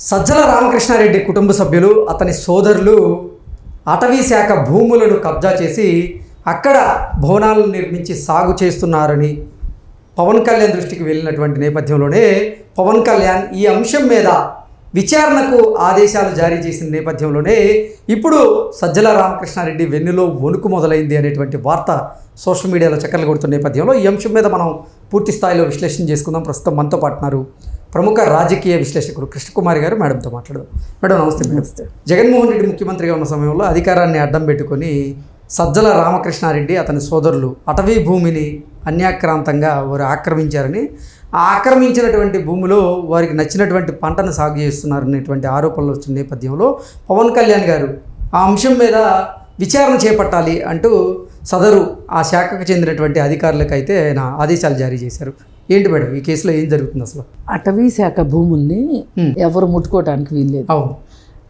సజ్జల రామకృష్ణారెడ్డి కుటుంబ సభ్యులు అతని సోదరులు అటవీ శాఖ భూములను కబ్జా చేసి అక్కడ భవనాలను నిర్మించి సాగు చేస్తున్నారని పవన్ కళ్యాణ్ దృష్టికి వెళ్ళినటువంటి నేపథ్యంలోనే పవన్ కళ్యాణ్ ఈ అంశం మీద విచారణకు ఆదేశాలు జారీ చేసిన నేపథ్యంలోనే ఇప్పుడు సజ్జల రామకృష్ణారెడ్డి వెన్నులో వణుకు మొదలైంది అనేటువంటి వార్త సోషల్ మీడియాలో చక్కర్లు కొడుతున్న నేపథ్యంలో ఈ అంశం మీద మనం పూర్తి స్థాయిలో విశ్లేషణ చేసుకుందాం. ప్రస్తుతం మనతో పాటున్నారు ప్రముఖ రాజకీయ విశ్లేషకులు కృష్ణకుమారి గారు. మేడంతో మాట్లాడదాం. మేడం నమస్తే. నమస్తే. జగన్మోహన్ రెడ్డి ముఖ్యమంత్రిగా ఉన్న సమయంలో అధికారాన్ని అడ్డం పెట్టుకొని సజ్జల రామకృష్ణారెడ్డి అతని సోదరులు అటవీ భూమిని అన్యాక్రాంతంగా వారు ఆక్రమించారని, ఆ ఆక్రమించినటువంటి భూమిలో వారికి నచ్చినటువంటి పంటను సాగు చేస్తున్నారనేటువంటి ఆరోపణలు వచ్చిన నేపథ్యంలో పవన్ కళ్యాణ్ గారు ఆ అంశం మీద విచారణ చేపట్టాలి అంటూ సదరు ఆ శాఖకు చెందినటువంటి అధికారులకు అయితే ఆయన ఆదేశాలు జారీ చేశారు. ఏంటి మేడం ఈ కేసులో ఏం జరుగుతుంది అసలు? అటవీ శాఖ భూముల్ని ఎవరు ముట్టుకోవడానికి వీల్లేదు. అవును,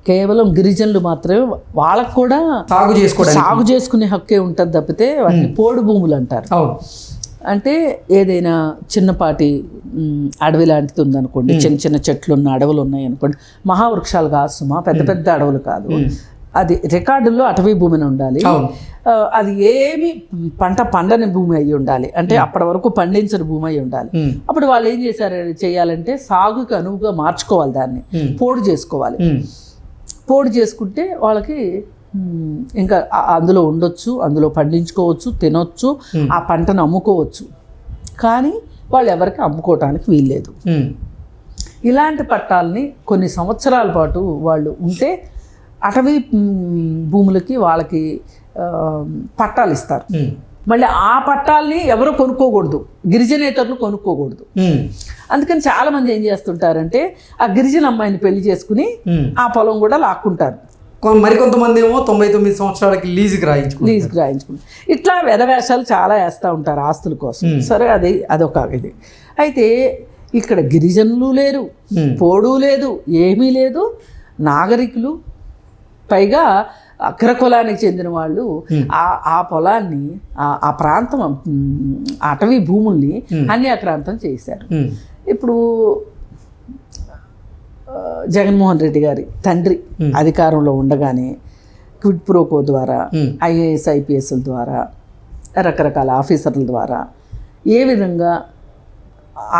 కేవలం గిరిజనులు మాత్రమే, వాళ్ళకు కూడా సాగు చేసుకునే హక్కే ఉంటుంది తప్పితే వాటిని పోడు భూములు అంటారు. అవును, అంటే ఏదైనా చిన్నపాటి అడవి లాంటిది ఉందనుకోండి, చిన్న చిన్న చెట్లు ఉన్న అడవులు ఉన్నాయి అనుకోండి, మహావృక్షాలు కాదు సుమా, పెద్ద పెద్ద అడవులు కాదు, అది రికార్డుల్లో అటవీ భూమిని ఉండాలి. అది ఏమి పంట పండని భూమి అయి ఉండాలి, అంటే అప్పటి వరకు పండించని భూమి అయి ఉండాలి. అప్పుడు వాళ్ళు ఏం చేయాలంటే సాగుకి అనువుగా మార్చుకోవాలి, దాన్ని పోడు చేసుకోవాలి. పోడు చేసుకుంటే వాళ్ళకి ఇంకా అందులో ఉండొచ్చు, అందులో పండించుకోవచ్చు, తినొచ్చు, ఆ పంటను అమ్ముకోవచ్చు. కానీ వాళ్ళు ఎవరికి అమ్ముకోవటానికి వీల్లేదు. ఇలాంటి పట్టాలని కొన్ని సంవత్సరాల పాటు వాళ్ళు ఉంటే అటవీ భూములకి వాళ్ళకి పట్టాలు ఇస్తారు. మళ్ళీ ఆ పట్టాలని ఎవరు కొనుక్కోకూడదు, గిరిజనేతరులు కొనుక్కోకూడదు. అందుకని చాలామంది ఏం చేస్తుంటారంటే ఆ గిరిజన అమ్మాయిని పెళ్లి చేసుకుని ఆ పొలం కూడా లాక్కుంటారు. మరికొంతమంది ఏమో 99 సంవత్సరాలకి లీజుకి రాయించుకుంటారు. ఇట్లా వెధవేషాలు చాలా వేస్తూ ఉంటారు ఆస్తుల కోసం. సరే, అదొక ఇది. అయితే ఇక్కడ గిరిజనులు లేరు, పోడు లేదు, ఏమీ లేదు, నాగరికులు, పైగా అగ్రకులానికి చెందిన వాళ్ళు ఆ పొలాన్ని, ఆ ప్రాంతం, అటవీ భూముల్ని అన్యాక్రాంతం చేశారు. ఇప్పుడు జగన్మోహన్ రెడ్డి గారి తండ్రి అధికారంలో ఉండగానే క్విడ్ ప్రోకో ద్వారా, ఐఏఎస్ ఐపీఎస్ల ద్వారా, రకరకాల ఆఫీసర్ల ద్వారా ఏ విధంగా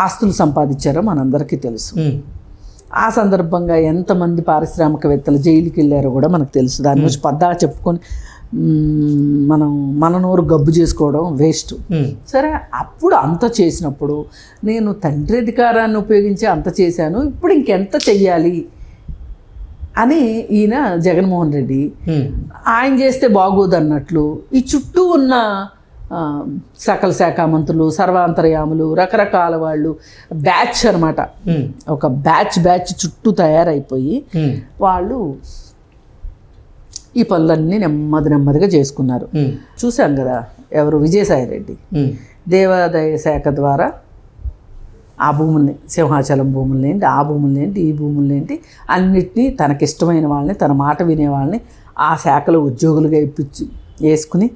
ఆస్తులు సంపాదించారో మనందరికీ తెలుసు. ఆ సందర్భంగా ఎంతమంది పారిశ్రామికవేత్తలు జైలుకి వెళ్ళారో కూడా మనకు తెలుసు. దాని గురించి పద్దాగా చెప్పుకొని మన నోరు గబ్బు చేసుకోవడం వేస్ట్. సరే, అప్పుడు అంత చేసినప్పుడు నేను తండ్రి అధికారాన్ని ఉపయోగించి అంత చేశాను, ఇప్పుడు ఇంకెంత చెయ్యాలి అని ఈయన జగన్మోహన్ రెడ్డి ఆయన చేస్తే బాగోదు అన్నట్లు ఈ చుట్టూ ఉన్న సకల శాఖ మంత్రులు, సర్వాంతర్యాములు, రకరకాల వాళ్ళు బ్యాచ్ అనమాట, ఒక బ్యాచ్ చుట్టూ తయారైపోయి వాళ్ళు ఈ పనులన్నీ నెమ్మదిగా చేసుకున్నారు. చూశాం కదా, ఎవరు విజయసాయి రెడ్డి దేవాదాయ శాఖ ద్వారా ఆ భూముల్ని, సింహాచలం భూములనేంటి, ఆ భూములనేంటి, ఈ భూములనేంటి, అన్నిటినీ తనకిష్టమైన వాళ్ళని, తన మాట వినే వాళ్ళని ఆ శాఖలో ఉద్యోగులుగా వేసుకుని,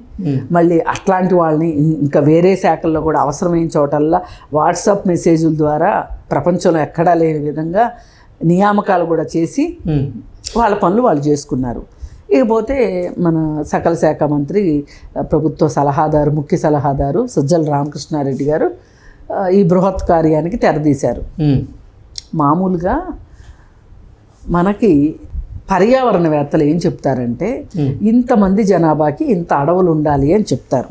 మళ్ళీ అట్లాంటి వాళ్ళని ఇంకా వేరే శాఖల్లో కూడా అవసరమైన చోటల్లా వాట్సాప్ మెసేజ్ల ద్వారా ప్రపంచంలో ఎక్కడా లేని విధంగా నియామకాలు కూడా చేసి వాళ్ళ పనులు వాళ్ళు చేసుకున్నారు. ఇకపోతే మన సకల శాఖ మంత్రి, ప్రభుత్వ సలహాదారు, ముఖ్య సలహాదారు సజ్జల రామకృష్ణారెడ్డి గారు ఈ బృహత్ కార్యానికి తెరదీశారు. మామూలుగా మనకి పర్యావరణవేత్తలు ఏం చెప్తారంటే ఇంతమంది జనాభాకి ఇంత అడవులు ఉండాలి అని చెప్తారు.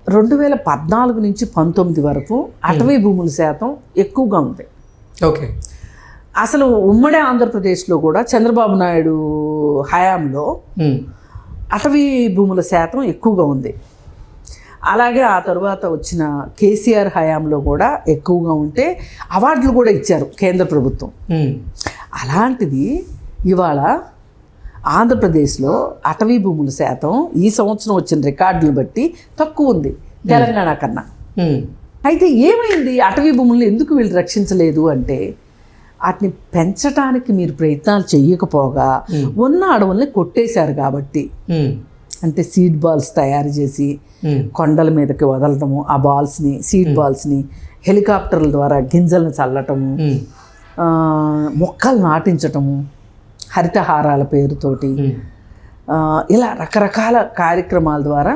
2014 నుంచి 19 వరకు అటవీ భూముల శాతం ఎక్కువగా ఉంది. ఓకే, అసలు ఉమ్మడి ఆంధ్రప్రదేశ్లో కూడా చంద్రబాబు నాయుడు హయాంలో అటవీ భూముల శాతం ఎక్కువగా ఉంది. అలాగే ఆ తర్వాత వచ్చిన కేసీఆర్ హయాంలో కూడా ఎక్కువగా ఉంటే అవార్డులు కూడా ఇచ్చారు కేంద్ర ప్రభుత్వం. అలాంటిది ఇవాళ ఆంధ్రప్రదేశ్లో అటవీ భూముల శాతం ఈ సంవత్సరం వచ్చిన రికార్డులు బట్టి తక్కువ ఉంది తెలంగాణ కన్నా. అయితే ఏమైంది, అటవీ భూములను ఎందుకు వీళ్ళు రక్షించలేదు అంటే వాటిని పెంచడానికి మీరు ప్రయత్నాలు చేయకపోగా ఉన్న అడవుల్ని కొట్టేశారు కాబట్టి. అంటే సీడ్ బాల్స్ తయారు చేసి కొండల మీదకి వదలటము, ఆ బాల్స్ని, సీడ్ బాల్స్ని హెలికాప్టర్ల ద్వారా గింజలను చల్లటము, మొక్కలు నాటించటము, హరితహారాల పేరుతోటి ఇలా రకరకాల కార్యక్రమాల ద్వారా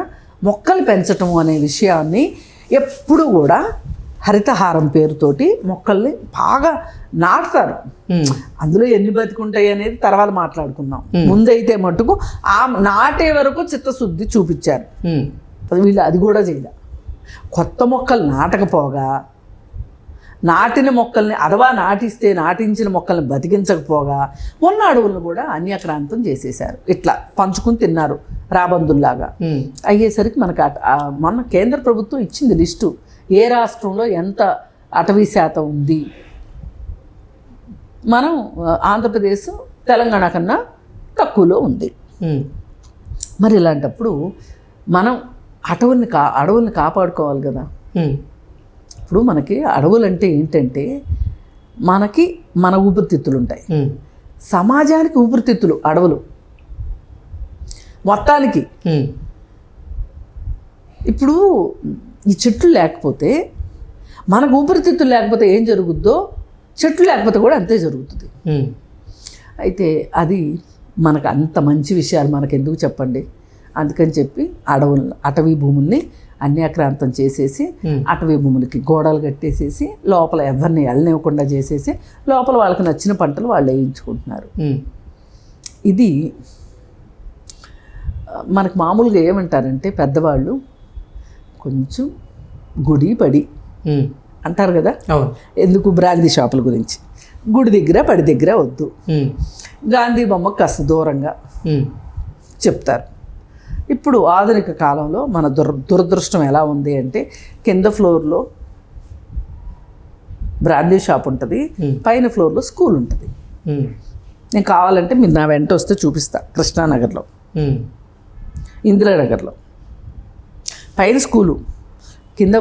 మొక్కలు పెంచటం అనే విషయాన్ని ఎప్పుడు కూడా హరితహారం పేరుతోటి మొక్కల్ని బాగా నాటుతారు. అందులో ఎన్ని బతికుంటాయి అనేది తర్వాత మాట్లాడుకుందాం. ముందైతే మటుకు ఆ నాటే వరకు చిత్తశుద్ధి చూపించారు. వీళ్ళు అది కూడా చేయలే. కొత్త మొక్కలు నాటకపోగా, నాటిన మొక్కల్ని అథవా నాటించిన మొక్కల్ని బతికించకపోగా ఉన్న అడవులను కూడా అన్యక్రాంతం చేసేశారు. ఇట్లా పంచుకుని తిన్నారు రాబందుల్లాగా. అయ్యేసరికి మనకు మన కేంద్ర ప్రభుత్వం ఇచ్చింది లిస్టు, ఏ రాష్ట్రంలో ఎంత అటవీ శాతం ఉంది. మనం ఆంధ్రప్రదేశ్ తెలంగాణ కన్నా తక్కువలో ఉంది. మరి ఇలాంటప్పుడు మనం అడవుల్ని కాపాడుకోవాలి కదా. ఇప్పుడు మనకి అడవులు అంటే ఏంటంటే మనకి మన ఊపిరితిత్తులు ఉంటాయి, సమాజానికి ఊపిరితిత్తులు అడవులు మొత్తానికి. ఇప్పుడు ఈ చెట్లు లేకపోతే, మనకు ఊపిరితిత్తులు లేకపోతే ఏం జరుగుద్దో చెట్లు లేకపోతే కూడా అంతే జరుగుతుంది. అయితే అది మనకు అంత మంచి విషయాలు మనకు ఎందుకు చెప్పండి. అందుకని చెప్పి అటవీ భూముల్ని అన్యాక్రాంతం చేసేసి, అటవీ భూములకి గోడలు కట్టేసేసి, లోపల ఎవరిని వెళ్ళనివ్వకుండా చేసేసి, లోపల వాళ్ళకి నచ్చిన పంటలు వాళ్ళు వేయించుకుంటున్నారు. ఇది మనకు మామూలుగా ఏమంటారంటే పెద్దవాళ్ళు, కొంచెం గుడి పడి అంటారు కదా. ఎందుకు? బ్రాందీ షాపుల గురించి. గుడి దగ్గర పడి దగ్గర వద్దు, గాంధీ బొమ్మకు కాస్త దూరంగా చెప్తారు. ఇప్పుడు ఆధునిక కాలంలో మన దురదృష్టం ఎలా ఉంది అంటే, కింద ఫ్లోర్లో బ్రాందీ షాప్ ఉంటుంది, పైన ఫ్లోర్లో స్కూల్ ఉంటుంది. నేను కావాలంటే మీరు నా వెంట వస్తే చూపిస్తా. కృష్ణానగర్లో, ఇందిరానగర్లో పైన స్కూలు, కింద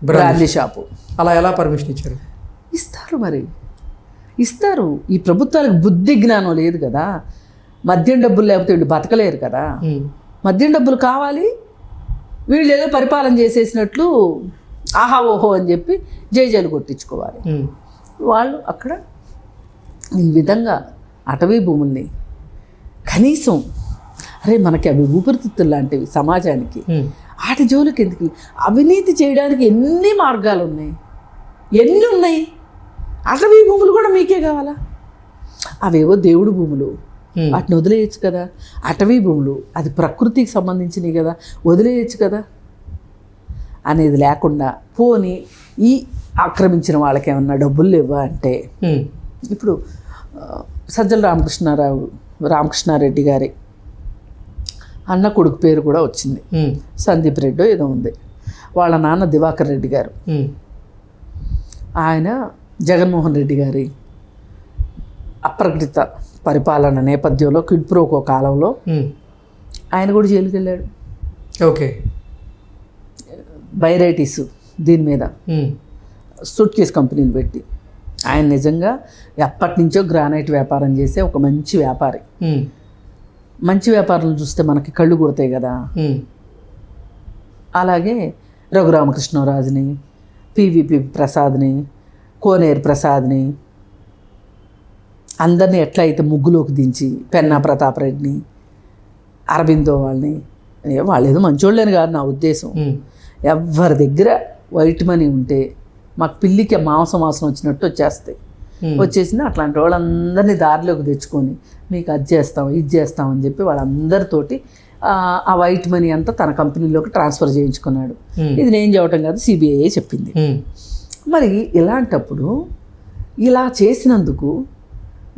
బ్రాందీ షాపు. అలా ఎలా పర్మిషన్ ఇచ్చారు? ఇస్తారు, మరి ఇస్తారు. ఈ ప్రభుత్వాలకు బుద్ధి జ్ఞానం లేదు కదా. మద్యం డబ్బులు లేకపోతే వీళ్ళు బతకలేరు కదా. మద్యం డబ్బులు కావాలి, వీళ్ళు ఏదో పరిపాలన చేసేసినట్లు ఆహా ఓహో అని చెప్పి జైలు కొట్టించుకోవాలి. వాళ్ళు అక్కడ ఈ విధంగా అటవీ భూముల్ని కనీసం, అరే మనకి అవి ఊపిరితిత్తులు లాంటివి సమాజానికి, వాటి జోలికి ఎందుకు? అవినీతి చేయడానికి ఎన్ని మార్గాలు ఉన్నాయి, ఎన్ని ఉన్నాయి. అటవీ భూములు కూడా మీకే కావాలా? అవేవో దేవుడు భూములు, వాటిని వదిలేయచ్చు కదా. అటవీ భూములు అది ప్రకృతికి సంబంధించినవి కదా, వదిలేయచ్చు కదా అనేది లేకుండా, పోని ఈ ఆక్రమించిన వాళ్ళకి ఏమన్నా డబ్బులు లేవా అంటే, ఇప్పుడు సజ్జల రామకృష్ణారెడ్డి గారి అన్న కొడుకు పేరు కూడా వచ్చింది, సందీప్ రెడ్డి ఏదో ఉంది. వాళ్ళ నాన్న దివాకర్ రెడ్డి గారు, ఆయన జగన్మోహన్ రెడ్డి గారి అప్రకటిత పరిపాలన నేపథ్యంలో క్విడ్ ప్రోకో కాలంలో ఆయన కూడా జైలుకి వెళ్ళాడు. ఓకే. బైరైటీస్ దీని మీద సూట్ కేస్ కంపెనీలు పెట్టి, ఆయన నిజంగా ఎప్పటి నుంచో గ్రానైట్ వ్యాపారం చేసే ఒక మంచి వ్యాపారి. మంచి వ్యాపారం చూస్తే మనకి కళ్ళు కొడతాయి కదా. అలాగే రఘురామకృష్ణరాజుని, పివిపి ప్రసాద్ని, కోనేరు ప్రసాద్ని, అందరినీ ఎట్లయితే ముగ్గులోకి దించి, పెన్నా ప్రతాప్ రెడ్డిని, అరబిందో వాళ్ళని, వాళ్ళు ఏదో మంచోళ్ళని కాదు నా ఉద్దేశం. ఎవరి దగ్గర వైట్ మనీ ఉంటే మాకు పిల్లికి మాంసం వచ్చినట్టు వచ్చేసింది. అట్లాంటి వాళ్ళందరినీ దారిలోకి తెచ్చుకొని మీకు అది చేస్తాం ఇది చేస్తాం అని చెప్పి వాళ్ళందరితోటి ఆ వైట్ మనీ అంతా తన కంపెనీలోకి ట్రాన్స్ఫర్ చేయించుకున్నాడు. ఇది నేను చెప్పటం కాదు, సిబిఐ చెప్పింది. మరి ఇలాంటప్పుడు ఇలా చేసినందుకు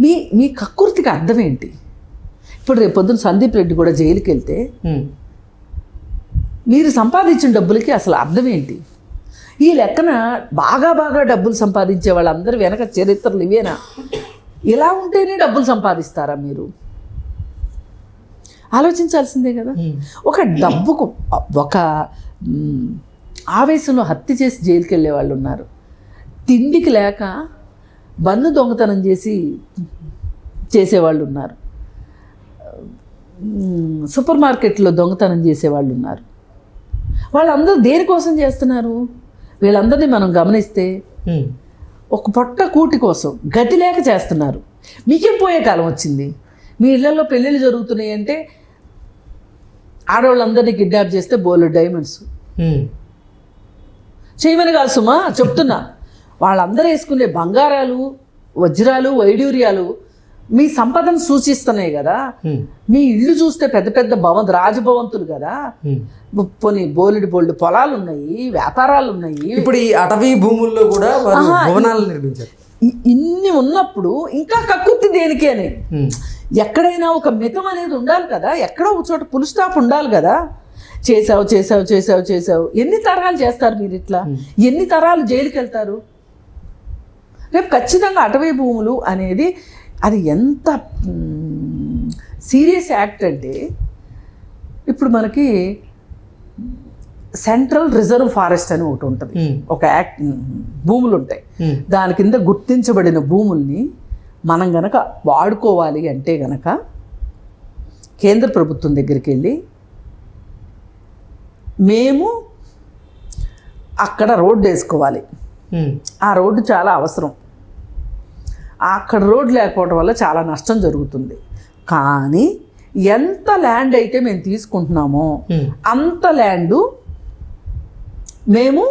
మీ కక్కుర్తికి అర్థం ఏంటి? ఇప్పుడు రేపు పొద్దున్న సందీప్ రెడ్డి కూడా జైలుకి వెళ్తే మీరు సంపాదించిన డబ్బులకి అసలు అర్థం ఏంటి? ఈ లెక్కన బాగా డబ్బులు సంపాదించే వాళ్ళందరూ వెనక చరిత్రలు ఇవేనా? ఇలా ఉంటేనే డబ్బులు సంపాదిస్తారా మీరు? ఆలోచించాల్సిందే కదా. ఒక డబ్బుకు ఒక ఆవేశంలో హత్య చేసి జైలుకి వెళ్ళే వాళ్ళు ఉన్నారు. తిండికి లేక బంధు దొంగతనం చేసేవాళ్ళు ఉన్నారు. సూపర్ మార్కెట్లో దొంగతనం చేసేవాళ్ళు ఉన్నారు. వాళ్ళందరూ దేనికోసం చేస్తున్నారు? వీళ్ళందరినీ మనం గమనిస్తే ఒక పొట్ట కూటి కోసం గతి లేక చేస్తున్నారు. మీకేం పోయే కాలం వచ్చింది? మీ ఇళ్లలో పెళ్ళిళ్ళు జరుగుతున్నాయి అంటే ఆడవాళ్ళందరినీ కిడ్నాప్ చేస్తే బోలెడు డైమండ్స్ చేయమని కాదు సుమా, చెప్తున్నా. వాళ్ళందరూ వేసుకునే బంగారాలు, వజ్రాలు, వైడూర్యాలు మీ సంపదను సూచిస్తున్నాయి కదా. మీ ఇల్లు చూస్తే పెద్ద పెద్ద రాజభవంతులు కదా. పోనీ బోలెడు పొలాలు ఉన్నాయి, వ్యాపారాలు ఉన్నాయి. ఇప్పుడు ఈ అటవీ భూముల్లో కూడా వారు భవనాలు నిర్మించారు. ఇన్ని ఉన్నప్పుడు ఇంకా కక్కుర్తి దేనికి అని? ఎక్కడైనా ఒక మితం అనేది ఉండాలి కదా. ఎక్కడో ఒక చోట పుల్ స్టాప్ ఉండాలి కదా. చేసావు ఎన్ని తరాలు చేస్తారు మీరు ఇట్లా? ఎన్ని తరాలు జైలుకి వెళ్తారు? రేపు ఖచ్చితంగా అటవీ భూములు అనేది అది ఎంత సీరియస్ యాక్ట్ అంటే, ఇప్పుడు మనకి సెంట్రల్ రిజర్వ్ ఫారెస్ట్ అని ఒకటి ఉంటుంది. ఒక యాక్ట్, భూములు ఉంటాయి. దాని కింద గుర్తించబడిన భూముల్ని మనం గనక వాడుకోవాలి అంటే గనక కేంద్ర ప్రభుత్వం దగ్గరికి వెళ్ళి మేము అక్కడ రోడ్డు వేసుకోవాలి. ఆ రోడ్డు చాలా అవసరం. అక్కడ రోడ్డు లేకపోవడం వల్ల చాలా నష్టం జరుగుతుంది. కానీ ఎంత ల్యాండ్ అయితే మేము తీసుకుంటున్నామో అంత ల్యాండు మేము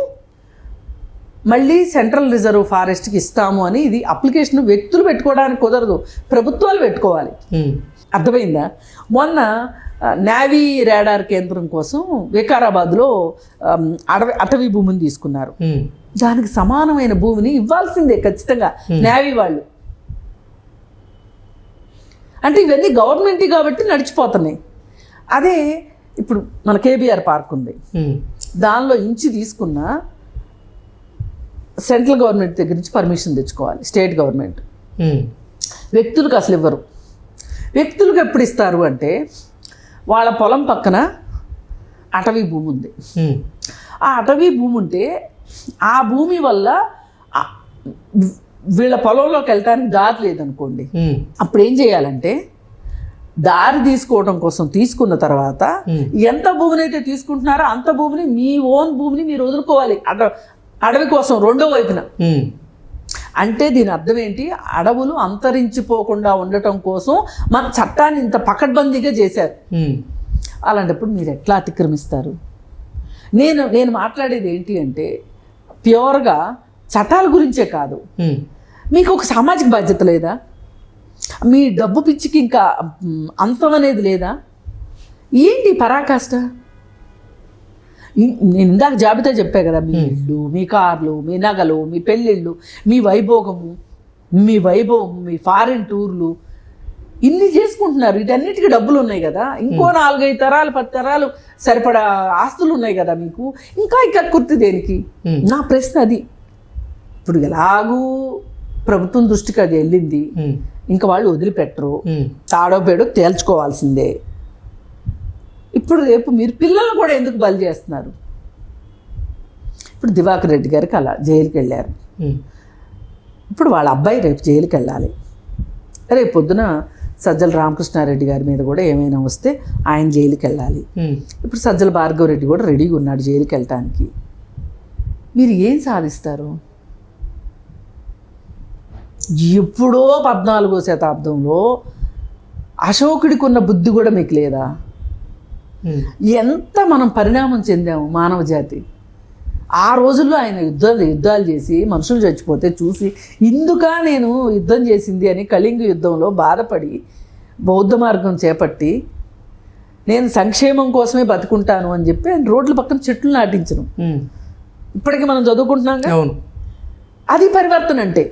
మళ్ళీ సెంట్రల్ రిజర్వ్ ఫారెస్ట్కి ఇస్తాము అని ఇది అప్లికేషన్ వ్యక్తులు పెట్టుకోవడానికి కుదరదు, ప్రభుత్వాలు పెట్టుకోవాలి. అర్థమైందా? మొన్న నేవీ రాడార్ కేంద్రం కోసం వికారాబాద్లో అటవీ భూమిని తీసుకున్నారు. దానికి సమానమైన భూమిని ఇవ్వాల్సిందే ఖచ్చితంగా నేవీ వాళ్ళు. అంటే ఇవన్నీ గవర్నమెంట్ కాబట్టి నడిచిపోతున్నాయి. అదే ఇప్పుడు మన కేబీఆర్ పార్క్ ఉంది, దానిలో ఇంచు తీసుకున్న సెంట్రల్ గవర్నమెంట్ దగ్గర నుంచి పర్మిషన్ తెచ్చుకోవాలి, స్టేట్ గవర్నమెంట్. వ్యక్తులకు అసలు ఇవ్వరు. వ్యక్తులకు ఎప్పుడు ఇస్తారు అంటే వాళ్ళ పొలం పక్కన అటవీ భూమి ఉంది. ఆ అటవీ భూమి ఉంటే ఆ భూమి వల్ల వీళ్ళ పొలంలోకి వెళ్ళటానికి దారి లేదనుకోండి, అప్పుడు ఏం చేయాలంటే దారి తీసుకోవడం కోసం తీసుకున్న తర్వాత ఎంత భూమిని అయితే తీసుకుంటున్నారో అంత భూమిని, మీ ఓన్ భూమిని మీరు వదులుకోవాలి అడవి కోసం రెండో వైపున. అంటే దీని అర్థం ఏంటి? అడవులు అంతరించిపోకుండా ఉండటం కోసం మన చట్టాన్ని ఇంత పకడ్బందీగా చేశారు. అలాంటప్పుడు మీరు ఎట్లా అతిక్రమిస్తారు? నేను మాట్లాడేది ఏంటి అంటే ప్యూర్గా చట్టాల గురించే కాదు, మీకు ఒక సామాజిక బాధ్యత లేదా? మీ డబ్బు పిచ్చికి ఇంకా అంతం అనేది లేదా? ఏంటి పరాకాష్ట? నేను ఇందాక జాబితా చెప్పా కదా, మీ ఇల్లు, మీ కార్లు, మీ నగలు, మీ పెళ్ళిళ్ళు, మీ వైభోగము, మీ ఫారిన్ టూర్లు, ఇన్ని చేసుకుంటున్నారు. వీటన్నిటికీ డబ్బులు ఉన్నాయి కదా. ఇంకో 4-5 తరాలు 10 తరాలు సరిపడా ఆస్తులు ఉన్నాయి కదా మీకు. ఇంకా కుర్తి దేనికి? నా ప్రశ్న అది. ఇప్పుడు ఎలాగూ ప్రభుత్వం దృష్టికి అది వెళ్ళింది, ఇంకా వాళ్ళు వదిలిపెట్టరు. తాడో పేడో తేల్చుకోవాల్సిందే. ఇప్పుడు రేపు మీరు పిల్లలు కూడా ఎందుకు బలి చేస్తున్నారు? ఇప్పుడు దివాకర్ రెడ్డి గారికి అలా జైలుకి వెళ్ళారు. ఇప్పుడు వాళ్ళ అబ్బాయి రేపు జైలుకి వెళ్ళాలి. రేపు పొద్దున సజ్జల రామకృష్ణారెడ్డి గారి మీద కూడా ఏమైనా వస్తే ఆయన జైలుకి వెళ్ళాలి. ఇప్పుడు సజ్జల భార్గవ రెడ్డి కూడా రెడీగా ఉన్నాడు జైలుకి వెళ్ళటానికి. మీరు ఏం సాధిస్తారు? ఎప్పుడో 14వ శతాబ్దంలో అశోకుడికి ఉన్న బుద్ధి కూడా మీకు లేదా? ఎంత మనం పరిణామం చెందాము మానవ జాతి. ఆ రోజుల్లో ఆయన యుద్ధాలు చేసి మనుషులు చచ్చిపోతే చూసి ఇందుకా నేను యుద్ధం చేసింది అని కళింగ యుద్ధంలో బాధపడి బౌద్ధ మార్గం చేపట్టి నేను సంక్షేమం కోసమే బతుకుంటాను అని చెప్పి ఆయన రోడ్ల పక్కన చెట్లు నాటించను. ఇప్పటికీ మనం చదువుకుంటున్నాం. అది పరివర్తన అంటే.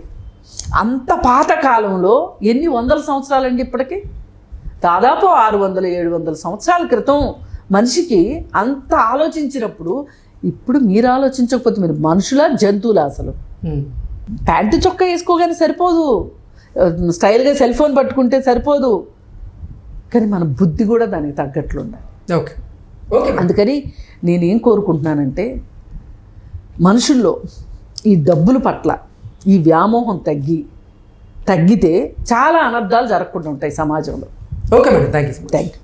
అంత పాత కాలంలో ఎన్ని వందల సంవత్సరాలండి? ఇప్పటికీ దాదాపు 600-700 సంవత్సరాల క్రితం మనిషికి అంత ఆలోచించినప్పుడు ఇప్పుడు మీరు ఆలోచించకపోతే మీరు మనుషులా జంతువులా? అసలు ప్యాంటు చొక్కా వేసుకోగానే సరిపోదు, స్టైల్గా సెల్ ఫోన్ పట్టుకుంటే సరిపోదు, కానీ మన బుద్ధి కూడా దానికి తగ్గట్లు ఉండాలి. ఓకే. అందుకని నేనేం కోరుకుంటున్నానంటే మనుషుల్లో ఈ డబ్బుల పట్ల ఈ వ్యామోహం తగ్గితే చాలా అనర్థాలు జరగకుండా ఉంటాయి సమాజంలో. Okay madam, thank you.